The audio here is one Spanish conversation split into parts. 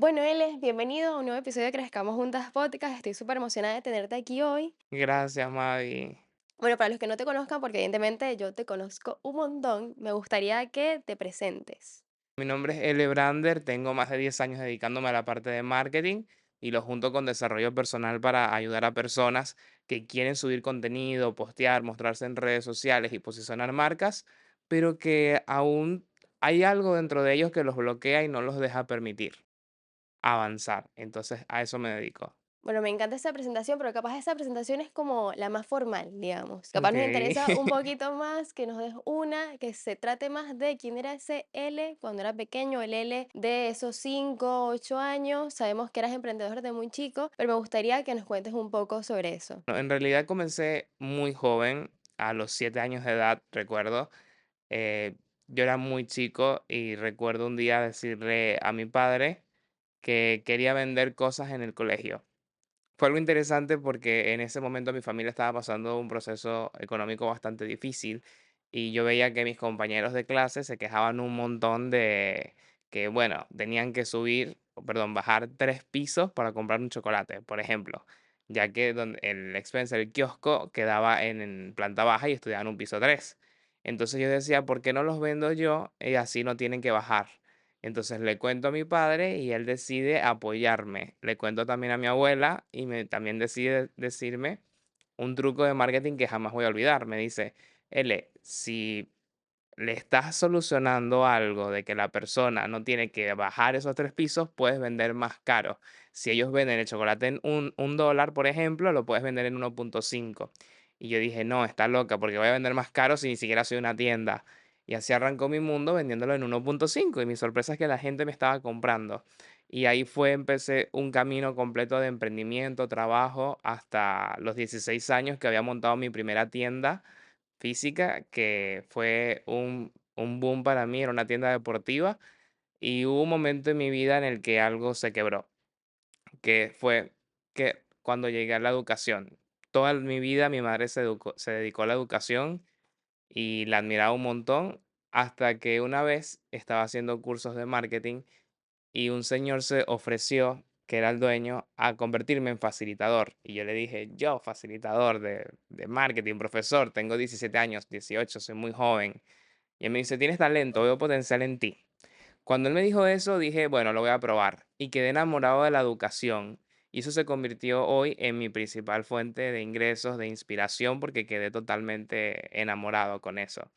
Bueno, bienvenido a un nuevo episodio de Crezcamos Juntas Podcast. Estoy súper emocionada de tenerte aquí hoy. Gracias, Mavi. Bueno, para los que no te conozcan, porque evidentemente yo te conozco un montón, me gustaría que te presentes. Mi nombre es Ele Brander, tengo más de 10 años dedicándome a la parte de marketing y lo junto con desarrollo personal para ayudar a personas que quieren subir contenido, postear, mostrarse en redes sociales y posicionar marcas, pero que aún hay algo dentro de ellos que los bloquea y no los deja permitir avanzar. Entonces a eso me dedico. Bueno, me encanta esa presentación, pero capaz esa presentación es como la más formal, digamos. Capaz Ok. nos interesa un poquito más que nos des una, que se trate más de quién era ese L cuando era pequeño, el L de esos 5, 8 años. Sabemos que eras emprendedor desde muy chico, pero me gustaría que nos cuentes un poco sobre eso. No, en realidad comencé muy joven, a los 7 años de edad, recuerdo. Eh, yo era muy chico y recuerdo un día decirle a mi padre que quería vender cosas en el colegio. Fue algo interesante porque en ese momento mi familia estaba pasando un proceso económico bastante difícil y yo veía que mis compañeros de clase se quejaban un montón de que, bueno, tenían que bajar 3 pisos para comprar un chocolate, por ejemplo, ya que el Spencer, el kiosco, quedaba en planta baja y estudiaban un piso 3. Entonces yo decía, ¿por qué no los vendo yo y así no tienen que bajar? Entonces le cuento a mi padre y él decide apoyarme. Le cuento también a mi abuela y también decide decirme un truco de marketing que jamás voy a olvidar. Me dice, L, si le estás solucionando algo de que la persona no tiene que bajar esos 3 pisos, puedes vender más caro. Si ellos venden el chocolate en un dólar, por ejemplo, lo puedes vender en 1,5. Y yo dije, no, está loca, porque voy a vender más caro si ni siquiera soy una tienda. Y así arrancó mi mundo vendiéndolo en 1,5. Y mi sorpresa es que la gente me estaba comprando. Y ahí empecé un camino completo de emprendimiento, trabajo, hasta los 16 años que había montado mi primera tienda física, que fue un boom para mí, era una tienda deportiva, y hubo un momento en mi vida en el que algo se quebró, que fue que cuando llegué a la educación. Toda mi vida mi madre se dedicó a la educación y la admiraba un montón, hasta que una vez estaba haciendo cursos de marketing y un señor se ofreció, que era el dueño, a convertirme en facilitador. Y yo le dije, yo, facilitador de marketing, profesor, tengo 17 años, 18, soy muy joven. Y él me dice, tienes talento, veo potencial en ti. Cuando él me dijo eso, dije, bueno, lo voy a probar. Y quedé enamorado de la educación. Y eso se convirtió hoy en mi principal fuente de ingresos, de inspiración, porque quedé totalmente enamorado con eso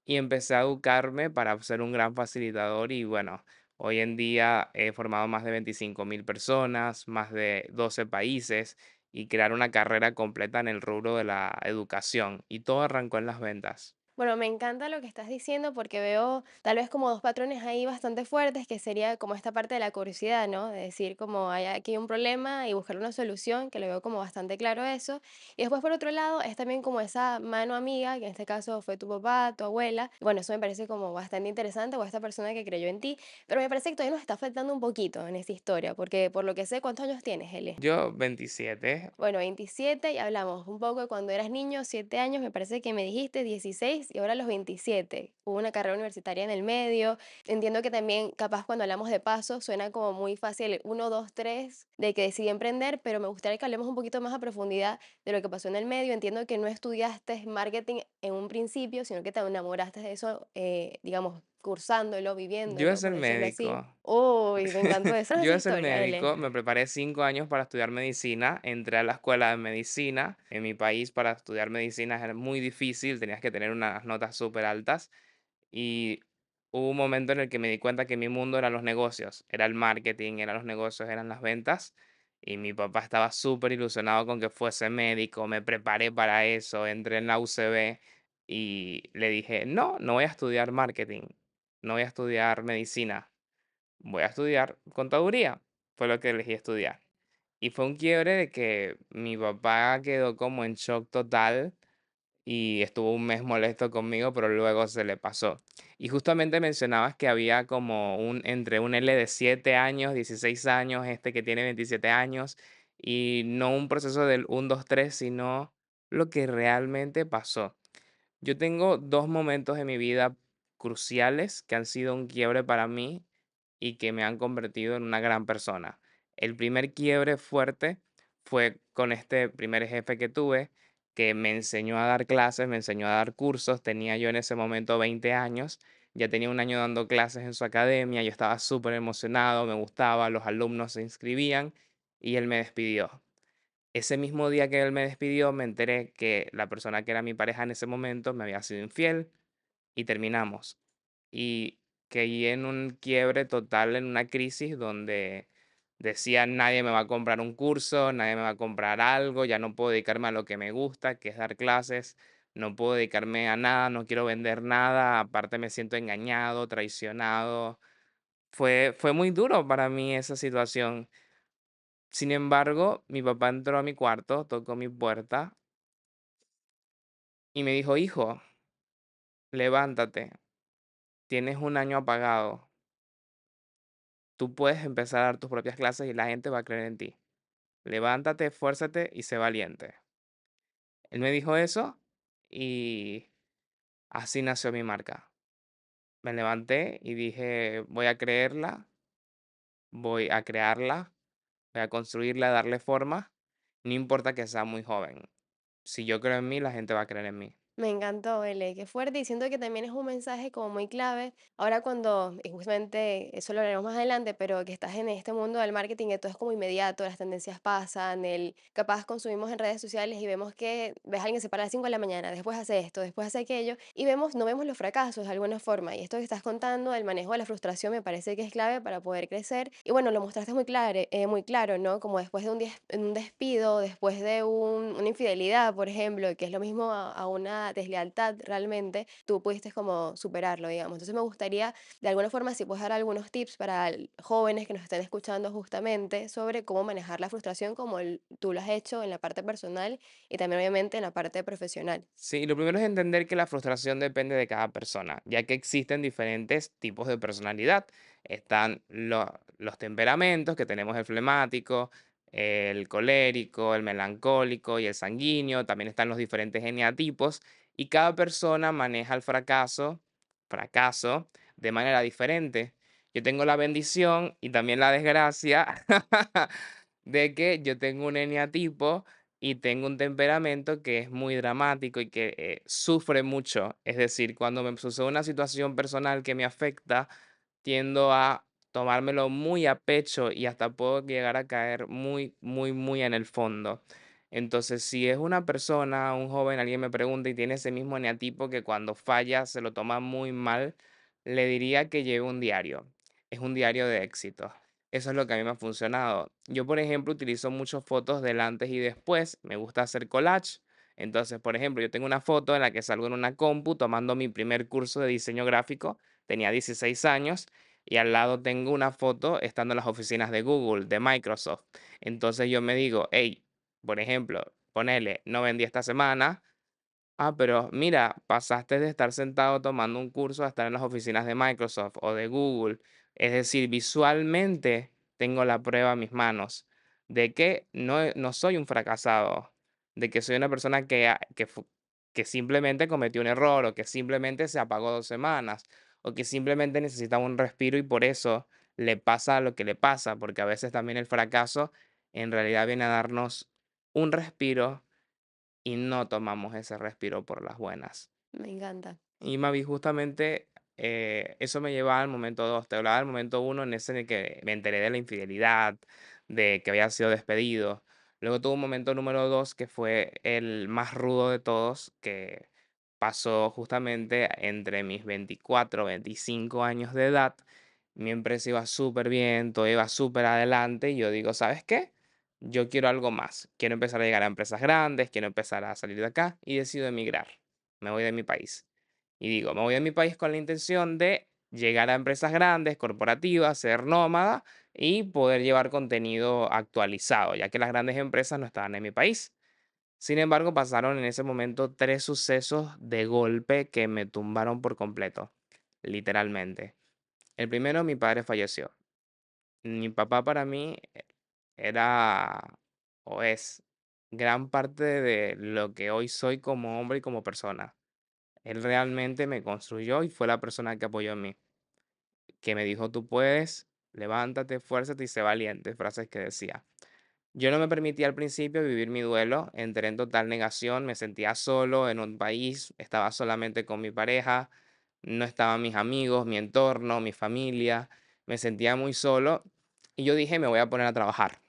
y empecé a educarme para ser un gran facilitador y bueno, hoy en día he formado más de 25.000 personas, más de 12 países y crear una carrera completa en el rubro de la educación y todo arrancó en las ventas. Bueno, me encanta lo que estás diciendo porque veo tal vez como dos patrones ahí bastante fuertes, que sería como esta parte de la curiosidad, ¿no? De decir como hay aquí un problema y buscar una solución, que lo veo como bastante claro eso. Y después por otro lado es también como esa mano amiga, que en este caso fue tu papá, tu abuela. Bueno, eso me parece como bastante interesante, o esta persona que creyó en ti, pero me parece que todavía nos está faltando un poquito en esta historia, porque por lo que sé, ¿cuántos años tienes, Eli? Yo 27. Bueno, 27 y hablamos un poco de cuando eras niño, 7 años, me parece que me dijiste 16 y ahora los 27. Hubo una carrera universitaria en el medio. Entiendo que también, capaz cuando hablamos de pasos, suena como muy fácil el 1, 2, 3 de que decidí emprender, pero me gustaría que hablemos un poquito más a profundidad de lo que pasó en el medio. Entiendo que no estudiaste marketing en un principio, sino que te enamoraste de eso, digamos, cursándolo, Yo iba a viviéndolo, ser por decirlo así. médico. Uy, me encantó esa es Yo esa iba a ser historia, L. médico, me preparé 5 años para estudiar medicina, entré a la escuela de medicina. En mi país para estudiar medicina era muy difícil, tenías que tener unas notas súper altas. Y hubo un momento en el que me di cuenta que mi mundo eran los negocios, era el marketing, eran los negocios, eran las ventas. Y mi papá estaba súper ilusionado con que fuese médico, me preparé para eso, entré en la UCB y le dije, no, no voy a estudiar marketing, no voy a estudiar medicina, voy a estudiar contaduría. Fue lo que elegí estudiar. Y fue un quiebre de que mi papá quedó como en shock total y estuvo un mes molesto conmigo, pero luego se le pasó. Y justamente mencionabas que había como entre un L de 7 años, 16 años, este que tiene 27 años, y no un proceso del 1, 2, 3, sino lo que realmente pasó. Yo tengo dos momentos en mi vida cruciales que han sido un quiebre para mí y que me han convertido en una gran persona. El primer quiebre fuerte fue con este primer jefe que tuve, que me enseñó a dar clases, me enseñó a dar cursos. Tenía yo en ese momento 20 años, ya tenía un año dando clases en su academia, yo estaba súper emocionado, me gustaba, los alumnos se inscribían y él me despidió. Ese mismo día que él me despidió, me enteré que la persona que era mi pareja en ese momento me había sido infiel y terminamos. Y caí en un quiebre total, en una crisis donde decía: nadie me va a comprar un curso, nadie me va a comprar algo, ya no puedo dedicarme a lo que me gusta, que es dar clases, no puedo dedicarme a nada, no quiero vender nada, aparte me siento engañado, traicionado. Fue muy duro para mí esa situación. Sin embargo, mi papá entró a mi cuarto, tocó mi puerta y me dijo: hijo, levántate, tienes un año apagado, tú puedes empezar a dar tus propias clases y la gente va a creer en ti. Levántate, esfuérzate y sé valiente. Él me dijo eso y así nació mi marca. Me levanté y dije: voy a creerla, voy a crearla, voy a construirla, darle forma, no importa que sea muy joven. Si yo creo en mí, la gente va a creer en mí. Me encantó, Ele, qué fuerte, y siento que también es un mensaje como muy clave. Ahora cuando, y justamente eso lo haremos más adelante, pero que estás en este mundo del marketing, que todo es como inmediato, las tendencias pasan, capaz consumimos en redes sociales y vemos que ves a alguien que se para a las 5 de la mañana, después hace esto, después hace aquello, y no vemos los fracasos de alguna forma. Y esto que estás contando, el manejo de la frustración, me parece que es clave para poder crecer. Y bueno, lo mostraste muy claro, ¿no? Como después de un despido, después de una infidelidad, por ejemplo, que es lo mismo a una deslealtad realmente, tú pudiste como superarlo, digamos. Entonces me gustaría, de alguna forma, si puedes dar algunos tips para jóvenes que nos estén escuchando justamente sobre cómo manejar la frustración como tú lo has hecho en la parte personal y también obviamente en la parte profesional. Sí, lo primero es entender que la frustración depende de cada persona, ya que existen diferentes tipos de personalidad. Están los temperamentos, que tenemos el flemático, el colérico, el melancólico y el sanguíneo. También están los diferentes eneatipos y cada persona maneja el fracaso de manera diferente. Yo tengo la bendición y también la desgracia de que yo tengo un eneatipo y tengo un temperamento que es muy dramático y que sufre mucho. Es decir, cuando me sucede una situación personal que me afecta, tiendo a tomármelo muy a pecho y hasta puedo llegar a caer muy, muy, muy en el fondo. Entonces, si es una persona, un joven, alguien me pregunta y tiene ese mismo eneatipo que cuando falla se lo toma muy mal, le diría que lleve un diario. Es un diario de éxito. Eso es lo que a mí me ha funcionado. Yo, por ejemplo, utilizo muchas fotos del antes y después. Me gusta hacer collage. Entonces, por ejemplo, yo tengo una foto en la que salgo en una compu tomando mi primer curso de diseño gráfico. Tenía 16 años y al lado tengo una foto estando en las oficinas de Google, de Microsoft. Entonces yo me digo: hey, por ejemplo, ponele, no vendí esta semana. Ah, pero mira, pasaste de estar sentado tomando un curso a estar en las oficinas de Microsoft o de Google. Es decir, visualmente tengo la prueba en mis manos de que no soy un fracasado, de que soy una persona que simplemente cometió un error o que simplemente se apagó 2 semanas o que simplemente necesitaba un respiro y por eso le pasa lo que le pasa, porque a veces también el fracaso en realidad viene a darnos un respiro y no tomamos ese respiro por las buenas. Me encanta. Y Mavi, justamente eso me lleva al momento 2. Te hablaba del momento uno en ese en el que me enteré de la infidelidad, de que había sido despedido. Luego tuve un momento número 2 que fue el más rudo de todos, que pasó justamente entre mis 24, 25 años de edad. Mi empresa iba súper bien, todo iba súper adelante y yo digo: ¿sabes qué? Yo quiero algo más. Quiero empezar a llegar a empresas grandes, quiero empezar a salir de acá y decido emigrar. Me voy de mi país. Y digo, me voy de mi país con la intención de llegar a empresas grandes, corporativas, ser nómada y poder llevar contenido actualizado, ya que las grandes empresas no estaban en mi país. Sin embargo, pasaron en ese momento 3 sucesos de golpe que me tumbaron por completo, literalmente. El primero, mi padre falleció. Mi papá para mí era o es gran parte de lo que hoy soy como hombre y como persona. Él realmente me construyó y fue la persona que apoyó en mí, que me dijo: tú puedes, levántate, esfuérzate y sé valiente, frases que decía. Yo no me permitía al principio vivir mi duelo, entré en total negación, me sentía solo en un país, estaba solamente con mi pareja, no estaban mis amigos, mi entorno, mi familia, me sentía muy solo y yo dije, me voy a poner a trabajar,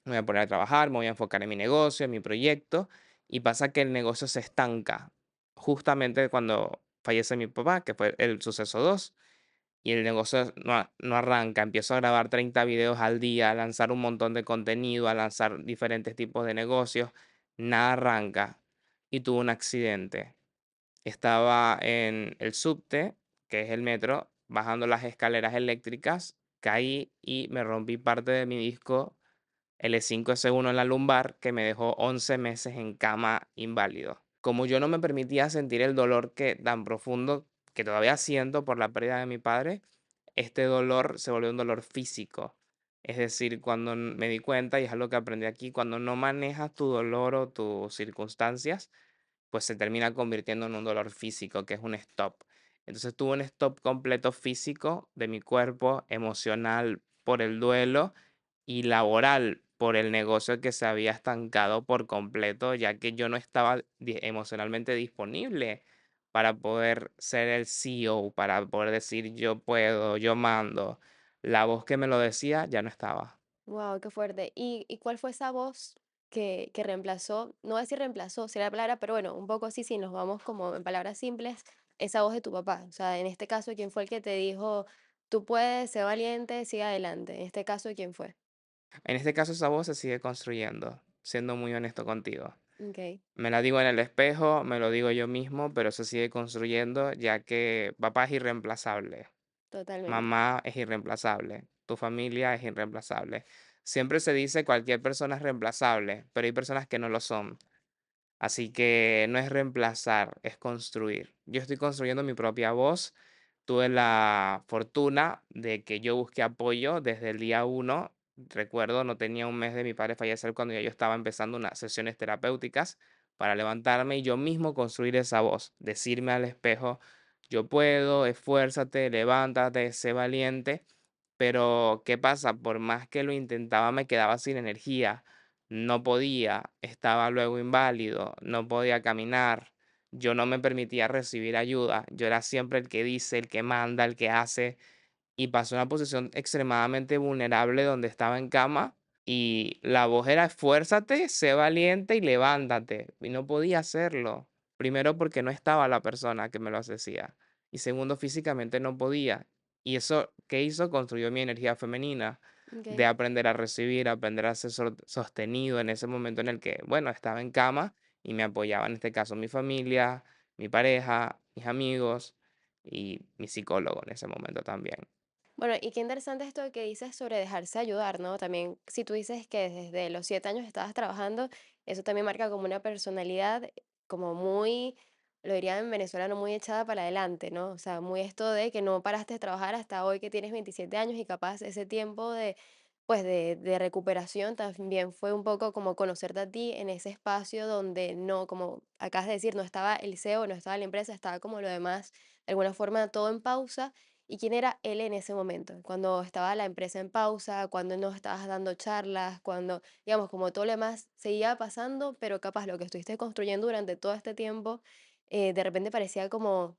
me voy a poner a trabajar, me voy a enfocar en mi negocio, en mi proyecto y pasa que el negocio se estanca justamente cuando fallece mi papá, que fue el suceso 2 y el negocio no arranca. Empiezo a grabar 30 videos al día, a lanzar un montón de contenido, a lanzar diferentes tipos de negocios. Nada arranca. Y tuve un accidente. Estaba en el subte, que es el metro, bajando las escaleras eléctricas, caí y me rompí parte de mi disco L5S1 en la lumbar, que me dejó 11 meses en cama inválido. Como yo no me permitía sentir el dolor que tan profundo que todavía siento por la pérdida de mi padre, este dolor se volvió un dolor físico. Es decir, cuando me di cuenta, y es algo que aprendí aquí, cuando no manejas tu dolor o tus circunstancias, pues se termina convirtiendo en un dolor físico, que es un stop. Entonces tuve un stop completo físico de mi cuerpo, emocional por el duelo y laboral por el negocio que se había estancado por completo, ya que yo no estaba emocionalmente disponible para poder ser el CEO, para poder decir yo puedo, yo mando. La voz que me lo decía ya no estaba. Wow, qué fuerte. ¿Y cuál fue esa voz que reemplazó? No voy a decir reemplazó, sería la palabra, pero bueno, un poco así, si nos vamos como en palabras simples, esa voz de tu papá. O sea, en este caso, ¿quién fue el que te dijo, tú puedes, sé valiente, sigue adelante? En este caso, ¿quién fue? En este caso esa voz se sigue construyendo, siendo muy honesto contigo. Ok, Me la digo en el espejo, me lo digo yo mismo, pero se sigue construyendo ya que papá es irreemplazable, totalmente. mamá es irreemplazable, tu familia es irreemplazable. Siempre se dice cualquier persona es reemplazable, pero hay personas que no lo son. Así que no es reemplazar, es construir. Yo estoy construyendo mi propia voz. Tuve la fortuna de que yo busqué apoyo desde el día uno. Recuerdo, no tenía un mes de mi padre fallecer cuando ya yo estaba empezando unas sesiones terapéuticas para levantarme y yo mismo construir esa voz, decirme al espejo, yo puedo, esfuérzate, levántate, sé valiente. Pero, ¿qué pasa? Por más que lo intentaba, me quedaba sin energía, no podía, estaba luego inválido, no podía caminar, yo no me permitía recibir ayuda, yo era siempre el que dice, el que manda, el que hace, y pasó a una posición extremadamente vulnerable donde estaba en cama y la voz era esfuérzate, sé valiente y levántate. Y no podía hacerlo. Primero porque no estaba la persona que me lo hacía. Y segundo, físicamente no podía. Y eso, ¿qué hizo? Construyó mi energía femenina de Ok. aprender a recibir, aprender a ser sostenido en ese momento en el que, bueno, estaba en cama y me apoyaba, en este caso, mi familia, mi pareja, mis amigos y mi psicólogo en ese momento también. Bueno, y qué interesante esto que dices sobre dejarse ayudar, ¿no? También, si tú dices que desde los 7 años estabas trabajando, eso también marca como una personalidad como muy, lo diría en venezolano, muy echada para adelante, ¿no? O sea, muy esto de que no paraste de trabajar hasta hoy que tienes 27 años y capaz ese tiempo de, pues, de recuperación también fue un poco como conocerte a ti en ese espacio donde no, como acabas de decir, no estaba el CEO, no estaba la empresa, estaba como lo demás, de alguna forma todo en pausa. ¿Y quién era él en ese momento? Cuando estaba la empresa en pausa, cuando no estabas dando charlas, cuando, digamos, como todo lo demás seguía pasando, pero capaz lo que estuviste construyendo durante todo este tiempo, de repente parecía como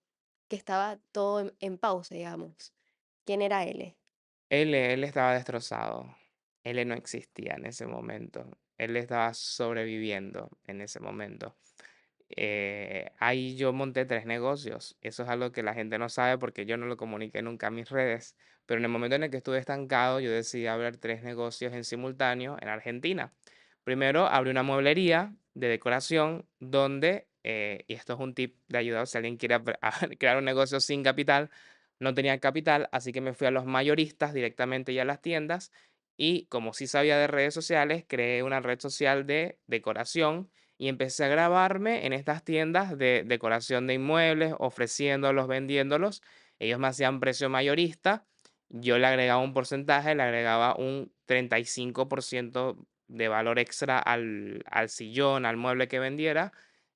que estaba todo en pausa, digamos. ¿Quién era él? Él estaba destrozado. Él no existía en ese momento. Él estaba sobreviviendo en ese momento. Ahí yo monté 3 negocios. Eso es algo que la gente no sabe porque yo no lo comuniqué nunca a mis redes. Pero en el momento en el que estuve estancado, yo decidí abrir 3 negocios en simultáneo en Argentina. Primero, abrí una mueblería de decoración donde, y esto es un tip de ayuda, si alguien quiere crear un negocio sin capital, no tenía capital, así que me fui a los mayoristas directamente y a las tiendas. Y como sí sabía de redes sociales, creé una red social de decoración y empecé a grabarme en estas tiendas de decoración de inmuebles, ofreciéndolos, vendiéndolos. Ellos me hacían precio mayorista, yo le agregaba un porcentaje, le agregaba un 35% de valor extra al sillón, al mueble que vendiera,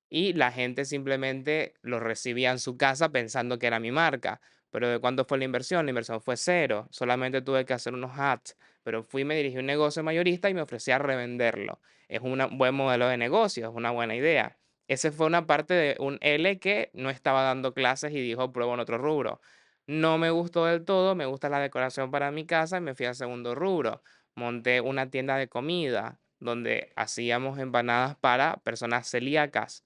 y la gente simplemente lo recibía en su casa pensando que era mi marca. pero ¿de cuánto fue la inversión? La inversión fue cero, solamente tuve que hacer unos ads, pero fui, me dirigí a un negocio mayorista y me ofrecí a revenderlo. Es un buen modelo de negocio, es una buena idea. Ese fue una parte de un L que no estaba dando clases y dijo, pruebo en otro rubro. No me gustó del todo, me gusta la decoración para mi casa y me fui al segundo rubro. Monté una tienda de comida donde hacíamos empanadas para personas celíacas.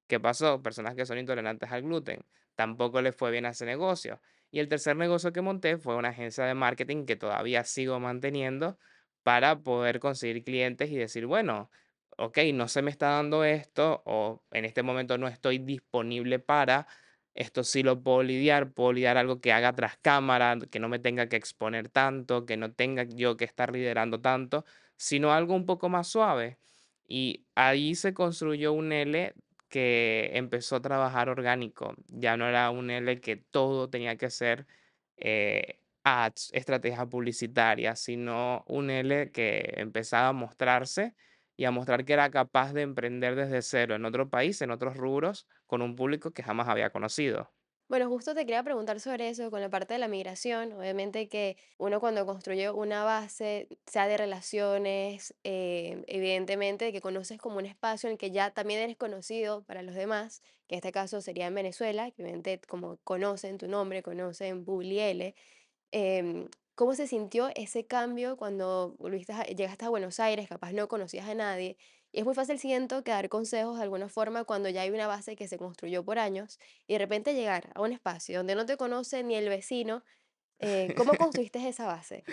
¿Qué pasó? Personas que son intolerantes al gluten. Tampoco les fue bien a ese negocio. Y el tercer negocio que monté fue una agencia de marketing que todavía sigo manteniendo para poder conseguir clientes y decir, bueno, ok, no se me está dando esto o en este momento no estoy disponible para, esto sí lo puedo lidiar algo que haga tras cámara, que no me tenga que exponer tanto, que no tenga yo que estar liderando tanto, sino algo un poco más suave. Y ahí se construyó un L que empezó a trabajar orgánico. Ya no era un L que todo tenía que ser ads, estrategia publicitaria, sino un L que empezaba a mostrarse y a mostrar que era capaz de emprender desde cero en otro país, en otros rubros, con un público que jamás había conocido. Bueno, justo te quería preguntar sobre eso, con la parte de la migración. Obviamente que uno cuando construye una base, sea de relaciones, evidentemente que conoces como un espacio en el que ya también eres conocido para los demás, que en este caso sería en Venezuela, que obviamente como conocen tu nombre, conocen Publiele. ¿Cómo se sintió ese cambio cuando llegaste a Buenos Aires, capaz no conocías a nadie? Y es muy fácil, siento, que dar consejos de alguna forma cuando ya hay una base que se construyó por años y de repente llegar a un espacio donde no te conoce ni el vecino. ¿Cómo construiste esa base?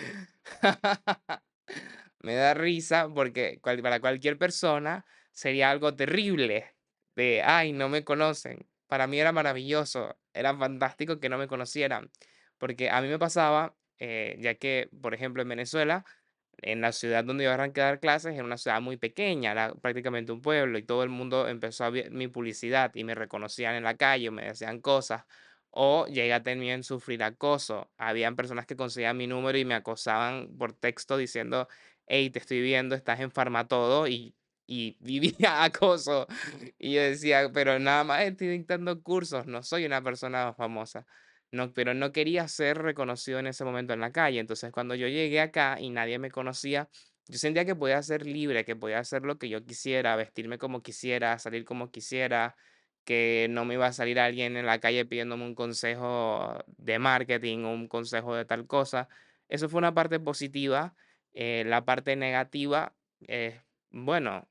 Me da risa porque para cualquier persona sería algo terrible de, ay, no me conocen. Para mí era maravilloso, era fantástico que no me conocieran, porque a mí me pasaba, ya que, por ejemplo, en Venezuela, en la ciudad donde yo arranqué a dar clases, era una ciudad muy pequeña, era prácticamente un pueblo, y todo el mundo empezó a ver mi publicidad y me reconocían en la calle, me decían cosas, o llegué a también sufrir acoso. Habían personas que conseguían mi número y me acosaban por texto diciendo, hey, te estoy viendo, estás en Farmatodo y vivía acoso. Y yo decía, pero nada más estoy dictando cursos, no soy una persona famosa. No, pero no quería ser reconocido en ese momento en la calle. Entonces, cuando yo llegué acá y nadie me conocía, yo sentía que podía ser libre, que podía hacer lo que yo quisiera, vestirme como quisiera, salir como quisiera, que no me iba a salir alguien en la calle pidiéndome un consejo de marketing o un consejo de tal cosa. Eso fue una parte positiva. La parte negativa es, bueno,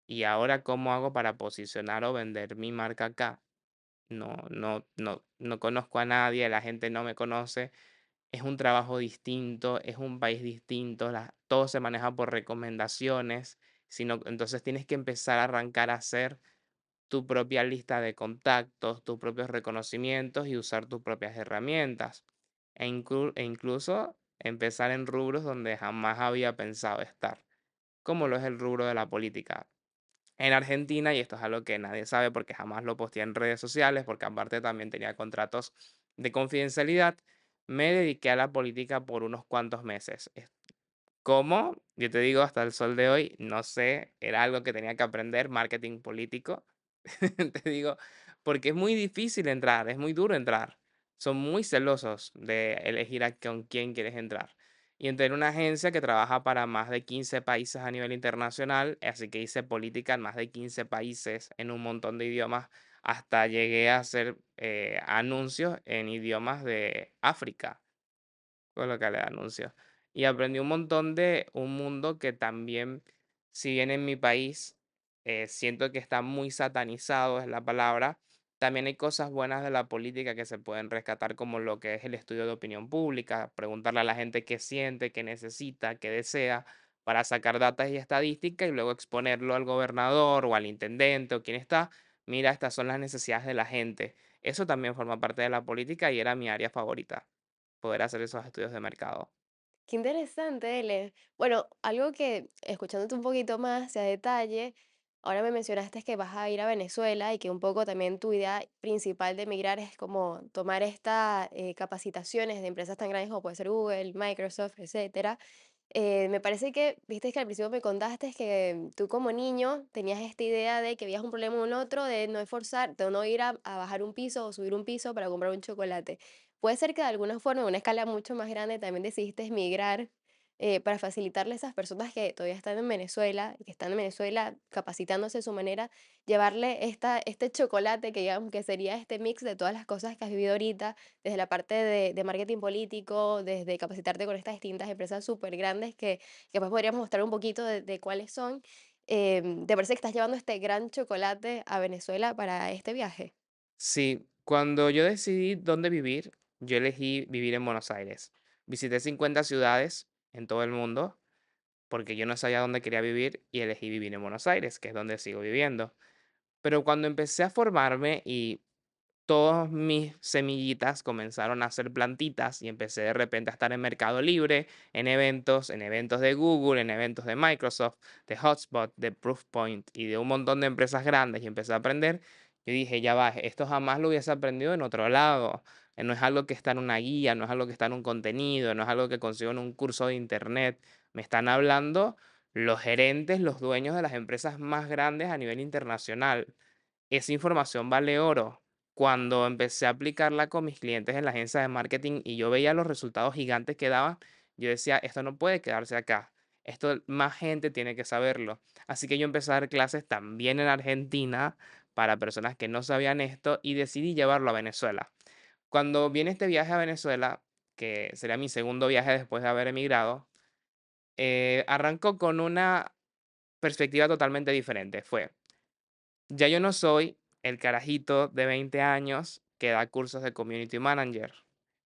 ¿y ahora cómo hago para posicionar o vender mi marca acá? No conozco a nadie, la gente no me conoce, es un trabajo distinto, es un país distinto, todo se maneja por recomendaciones, sino, entonces tienes que empezar a arrancar a hacer tu propia lista de contactos, tus propios reconocimientos y usar tus propias herramientas. E incluso empezar en rubros donde jamás había pensado estar, como lo es el rubro de la política. En Argentina, y esto es algo que nadie sabe porque jamás lo posteé en redes sociales, porque aparte también tenía contratos de confidencialidad, me dediqué a la política por unos cuantos meses. ¿Cómo? Yo te digo, hasta el sol de hoy, no sé, era algo que tenía que aprender, marketing político. Te digo, porque es muy difícil entrar, es muy duro entrar. Son muy celosos de elegir con quién quieres entrar. Y entré en una agencia que trabaja para más de 15 países a nivel internacional, así que hice política en más de 15 países en un montón de idiomas, hasta llegué a hacer anuncios en idiomas de África colocarle anuncios. Y aprendí un montón de un mundo que también, si bien en mi país siento que está muy satanizado, es la palabra, también hay cosas buenas de la política que se pueden rescatar, como lo que es el estudio de opinión pública, preguntarle a la gente qué siente, qué necesita, qué desea, para sacar datos y estadísticas y luego exponerlo al gobernador o al intendente o quien está. Mira, estas son las necesidades de la gente. Eso también forma parte de la política y era mi área favorita poder hacer esos estudios de mercado. Qué interesante, Ele. Bueno, algo que, escuchándote un poquito más a detalle, ahora me mencionaste que vas a ir a Venezuela y que un poco también tu idea principal de emigrar es como tomar estas capacitaciones de empresas tan grandes como puede ser Google, Microsoft, etcétera. Me parece que, viste que al principio me contaste que tú como niño tenías esta idea de que veías un problema en un otro, de no esforzar, de no ir a bajar un piso o subir un piso para comprar un chocolate. puede ser que de alguna forma, en una escala mucho más grande, también decidiste emigrar para facilitarle a esas personas que todavía están en Venezuela, que están en Venezuela capacitándose de su manera, llevarle este chocolate que digamos que sería este mix de todas las cosas que has vivido ahorita, desde la parte de marketing político, desde capacitarte con estas distintas empresas súper grandes que pues podríamos mostrar un poquito de cuáles son. ¿Te parece que estás llevando este gran chocolate a Venezuela para este viaje? Sí, cuando yo decidí dónde vivir, yo elegí vivir en Buenos Aires. Visité 50 ciudades en todo el mundo porque yo no sabía dónde quería vivir y elegí vivir en Buenos Aires, que es donde sigo viviendo. Pero cuando empecé a formarme y todas mis semillitas comenzaron a ser plantitas y empecé de repente a estar en Mercado Libre, en eventos de Google, en eventos de Microsoft, de Hotspot, de Proofpoint y de un montón de empresas grandes y empecé a aprender. Yo dije, ya va, esto jamás lo hubiese aprendido en otro lado. No es algo que está en una guía, no es algo que está en un contenido, no es algo que consigo en un curso de internet. Me están hablando los gerentes, los dueños de las empresas más grandes a nivel internacional. Esa información vale oro. Cuando empecé a aplicarla con mis clientes en la agencia de marketing y yo veía los resultados gigantes que daban, yo decía, esto no puede quedarse acá. Esto más gente tiene que saberlo. Así que yo empecé a dar clases también en Argentina para personas que no sabían esto y decidí llevarlo a Venezuela. Cuando viene este viaje a Venezuela, que sería mi segundo viaje después de haber emigrado, arrancó con una perspectiva totalmente diferente. Fue, ya yo no soy el carajito de 20 años que da cursos de community manager.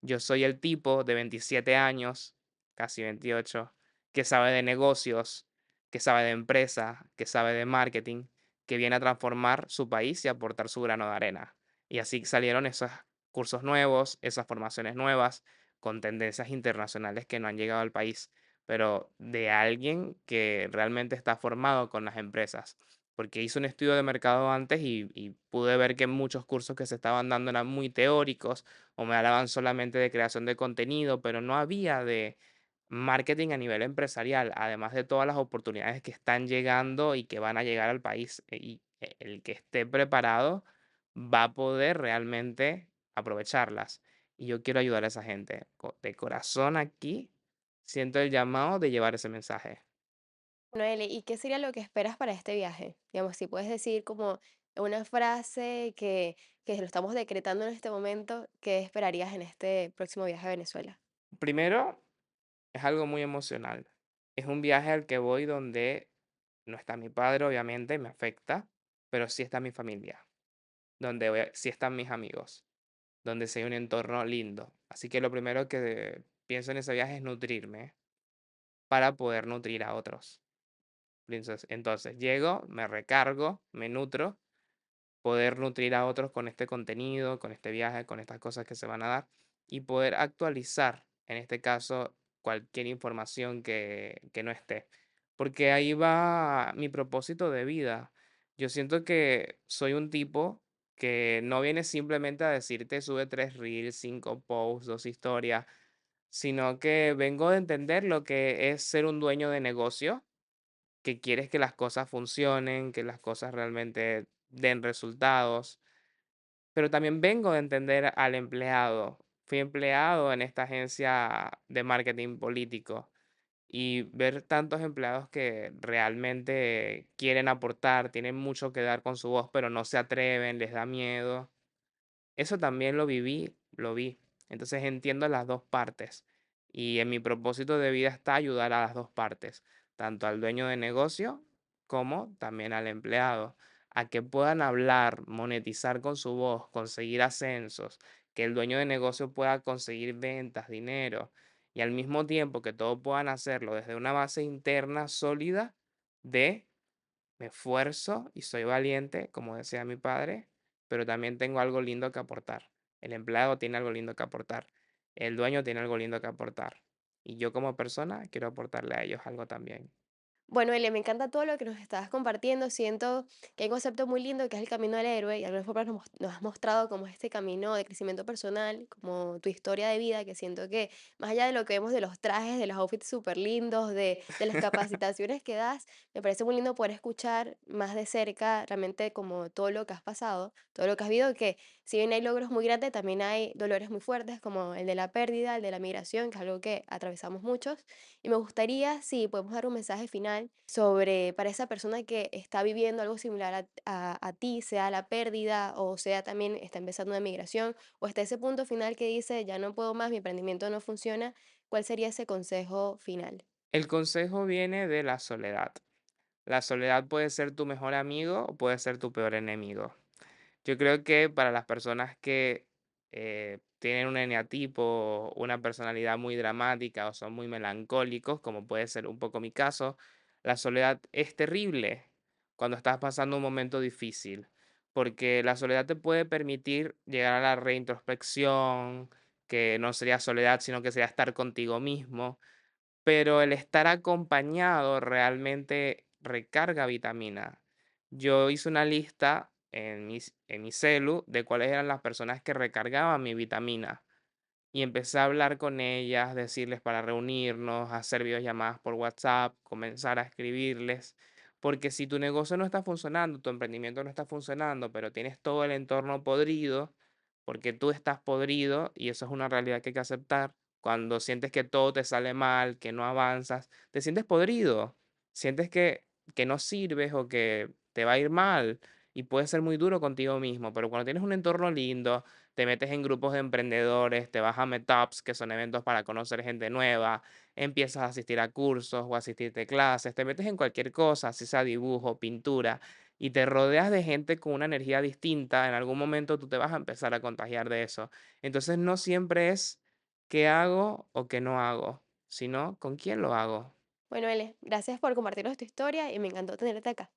Yo soy el tipo de 27 años, casi 28, que sabe de negocios, que sabe de empresa, que sabe de marketing, que viene a transformar su país y aportar su grano de arena. Y así salieron esos cursos nuevos, esas formaciones nuevas, con tendencias internacionales que no han llegado al país, pero de alguien que realmente está formado con las empresas porque hice un estudio de mercado antes y pude ver que muchos cursos que se estaban dando eran muy teóricos o me hablaban solamente de creación de contenido, pero no había de marketing a nivel empresarial, además de todas las oportunidades que están llegando y que van a llegar al país. El que esté preparado va a poder realmente aprovecharlas. Y yo quiero ayudar a esa gente. De corazón aquí siento el llamado de llevar ese mensaje. Noelle, ¿y qué sería lo que esperas para este viaje? Digamos, si puedes decir como una frase que lo estamos decretando en este momento, ¿qué esperarías en este próximo viaje a Venezuela? Primero, es algo muy emocional. Es un viaje al que voy donde no está mi padre, obviamente, me afecta, pero sí está mi familia, donde sí están mis amigos, donde sí hay un entorno lindo. Así que lo primero que pienso en ese viaje es nutrirme para poder nutrir a otros. Entonces llego, me recargo, me nutro poder nutrir a otros con este contenido, con este viaje, con estas cosas que se van a dar y poder actualizar, en este caso, cualquier información que no esté. Porque ahí va mi propósito de vida. Yo siento que soy un tipo que no viene simplemente a decirte sube 3 reels, 5 posts, 2 historias, sino que vengo de entender lo que es ser un dueño de negocio, que quieres que las cosas funcionen, que las cosas realmente den resultados, pero también vengo de entender al empleado. Fui empleado en esta agencia de marketing político y ver tantos empleados que realmente quieren aportar, tienen mucho que dar con su voz, pero no se atreven, les da miedo. Eso también lo viví, lo vi. Entonces entiendo las dos partes. Y en mi propósito de vida está ayudar a las dos partes, tanto al dueño de negocio como también al empleado, a que puedan hablar, monetizar con su voz, conseguir ascensos, que el dueño de negocio pueda conseguir ventas, dinero, y al mismo tiempo que todos puedan hacerlo desde una base interna sólida de me esfuerzo y soy valiente, como decía mi padre, pero también tengo algo lindo que aportar. El empleado tiene algo lindo que aportar. El dueño tiene algo lindo que aportar. Y yo como persona quiero aportarle a ellos algo también. Bueno, Elia, me encanta todo lo que nos estabas compartiendo. Siento que hay un concepto muy lindo que es el camino del héroe y de alguna forma nos has mostrado como este camino de crecimiento personal, como tu historia de vida, que siento que más allá de lo que vemos de los trajes, de los outfits súper lindos, de las capacitaciones que das, me parece muy lindo poder escuchar más de cerca realmente como todo lo que has pasado, todo lo que has vivido, que si bien hay logros muy grandes, también hay dolores muy fuertes como el de la pérdida, el de la migración, que es algo que atravesamos muchos. Y me gustaría, si podemos dar un mensaje final sobre para esa persona que está viviendo algo similar a ti, sea la pérdida o sea también está empezando una migración o está ese punto final que dice, ya no puedo más, mi emprendimiento no funciona, ¿cuál sería ese consejo final? El consejo viene de la soledad. La soledad puede ser tu mejor amigo o puede ser tu peor enemigo. Yo creo que para las personas que tienen un eneatipo, una personalidad muy dramática o son muy melancólicos, como puede ser un poco mi caso, la soledad es terrible cuando estás pasando un momento difícil, porque la soledad te puede permitir llegar a la reintrospección, que no sería soledad, sino que sería estar contigo mismo, pero el estar acompañado realmente recarga vitamina. Yo hice una lista en mi celu de cuáles eran las personas que recargaban mi vitamina. Y empecé a hablar con ellas, decirles para reunirnos, hacer videollamadas por WhatsApp, comenzar a escribirles, porque si tu negocio no está funcionando, tu emprendimiento no está funcionando, pero tienes todo el entorno podrido, porque tú estás podrido y eso es una realidad que hay que aceptar. Cuando sientes que todo te sale mal, que no avanzas, te sientes podrido, sientes que no sirves o que te va a ir mal y puedes ser muy duro contigo mismo, pero cuando tienes un entorno lindo, te metes en grupos de emprendedores, te vas a meetups, que son eventos para conocer gente nueva, empiezas a asistir a cursos o asistirte a clases, te metes en cualquier cosa, si sea dibujo, pintura, y te rodeas de gente con una energía distinta, en algún momento tú te vas a empezar a contagiar de eso. Entonces no siempre es qué hago o qué no hago, sino con quién lo hago. Bueno, Ele, gracias por compartirnos tu historia y me encantó tenerte acá.